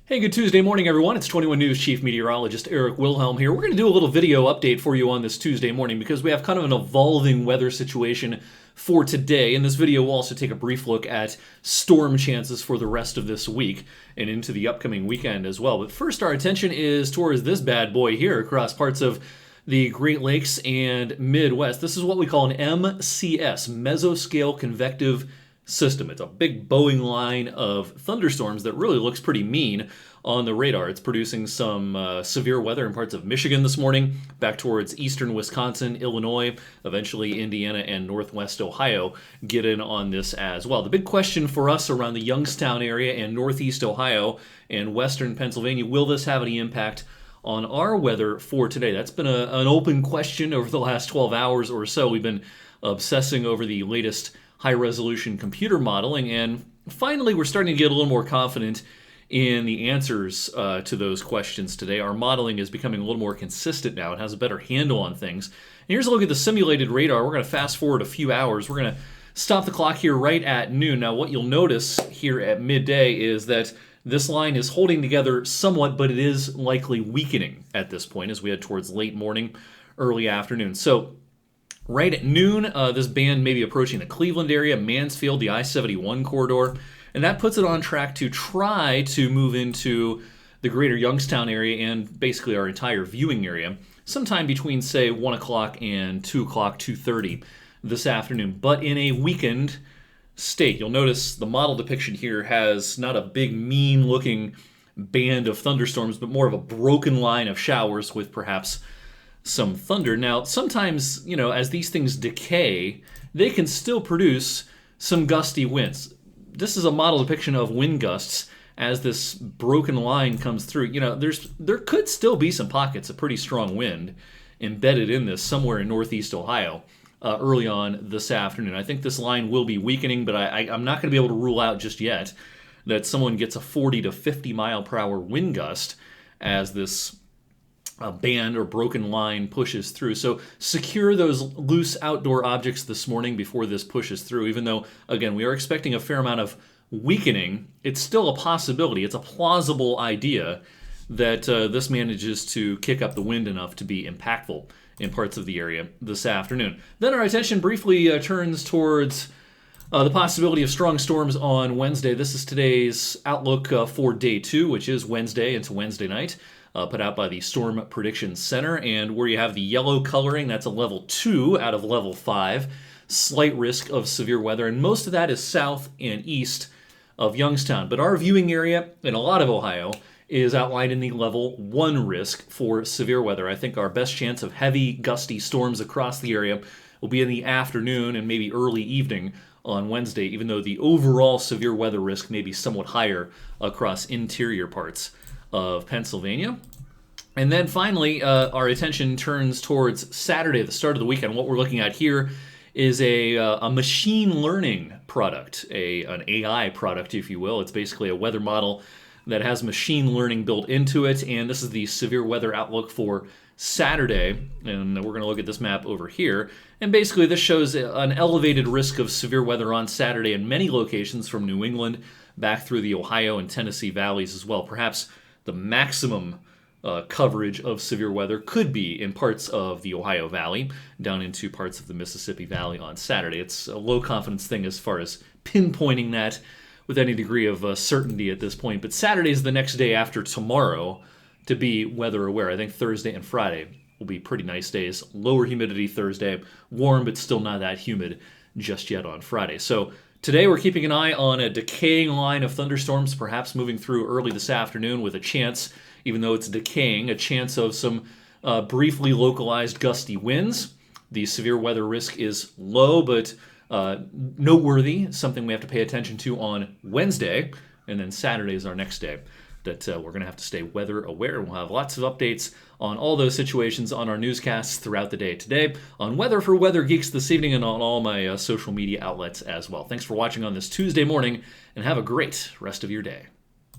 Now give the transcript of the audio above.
Hey, good Tuesday morning, everyone. It's 21 News Chief Meteorologist Eric Wilhelm here. We're going to do a little video update for you on this Tuesday morning because we have kind of an evolving weather situation for today. In this video, we'll also take a brief look at storm chances for the rest of this week and into the upcoming weekend as well. But first, our attention is towards this bad boy here across parts of the Great Lakes and Midwest. This is what we call an MCS, Mesoscale Convective System. It's a big bowing line of thunderstorms that really looks pretty mean on the radar. It's producing some severe weather in parts of Michigan this morning, back towards eastern Wisconsin, Illinois, eventually Indiana and northwest Ohio get in on this as well. The big question for us around the Youngstown area and northeast Ohio and western Pennsylvania, will this have any impact on our weather for today? That's been an open question over the last 12 hours or so. We've been obsessing over the latest high-resolution computer modeling, and finally we're starting to get a little more confident in the answers to those questions today. Our modeling is becoming a little more consistent now. It has a better handle on things. And here's a look at the simulated radar. We're going to fast forward a few hours. We're going to stop the clock here right at noon. Now, what you'll notice here at midday is that this line is holding together somewhat, but it is likely weakening at this point as we head towards late morning, early afternoon. So right at noon, this band may be approaching the Cleveland area, Mansfield, the I-71 corridor, and that puts it on track to try to move into the greater Youngstown area and basically our entire viewing area sometime between, say, 1 o'clock and 2 o'clock, 2:30 this afternoon, but in a weakened state. You'll notice the model depiction here has not a big, mean-looking band of thunderstorms, but more of a broken line of showers with perhaps some thunder. Now, sometimes, as these things decay, they can still produce some gusty winds. This is a model depiction of wind gusts as this broken line comes through. There could still be some pockets of pretty strong wind embedded in this somewhere in northeast Ohio early on this afternoon. I think this line will be weakening, but I'm not going to be able to rule out just yet that someone gets a 40 to 50 mile per hour wind gust as this band or broken line pushes through. So secure those loose outdoor objects this morning before this pushes through. Even though, again, we are expecting a fair amount of weakening, it's still a possibility. It's a plausible idea that this manages to kick up the wind enough to be impactful in parts of the area this afternoon. Then our attention briefly turns towards the possibility of strong storms on Wednesday. This is today's outlook for day 2, which is Wednesday into Wednesday night. Put out by the Storm Prediction Center, and where you have the yellow coloring, that's a level 2 out of level 5. Slight risk of severe weather, and most of that is south and east of Youngstown. But our viewing area in a lot of Ohio is outlined in the level 1 risk for severe weather. I think our best chance of heavy, gusty storms across the area will be in the afternoon and maybe early evening on Wednesday, even though the overall severe weather risk may be somewhat higher across interior parts of Pennsylvania. And then finally, our attention turns towards Saturday, the start of the weekend. What we're looking at here is a machine learning product, an AI product, if you will. It's basically a weather model that has machine learning built into it, and this is the severe weather outlook for Saturday, and we're going to look at this map over here. And basically this shows an elevated risk of severe weather on Saturday in many locations from New England back through the Ohio and Tennessee valleys as well. Perhaps the maximum coverage of severe weather could be in parts of the Ohio Valley, down into parts of the Mississippi Valley on Saturday. It's a low confidence thing as far as pinpointing that with any degree of certainty at this point. But Saturday is the next day after tomorrow to be weather aware. I think Thursday and Friday will be pretty nice days. Lower humidity Thursday, warm but still not that humid just yet on Friday. So today we're keeping an eye on a decaying line of thunderstorms, perhaps moving through early this afternoon with a chance, even though it's decaying, a chance of some briefly localized gusty winds. The severe weather risk is low, but noteworthy, something we have to pay attention to on Wednesday, and then Saturday is our next day that we're going to have to stay weather aware. We'll have lots of updates on all those situations on our newscasts throughout the day today, on Weather for Weather Geeks this evening, and on all my social media outlets as well. Thanks for watching on this Tuesday morning, and have a great rest of your day.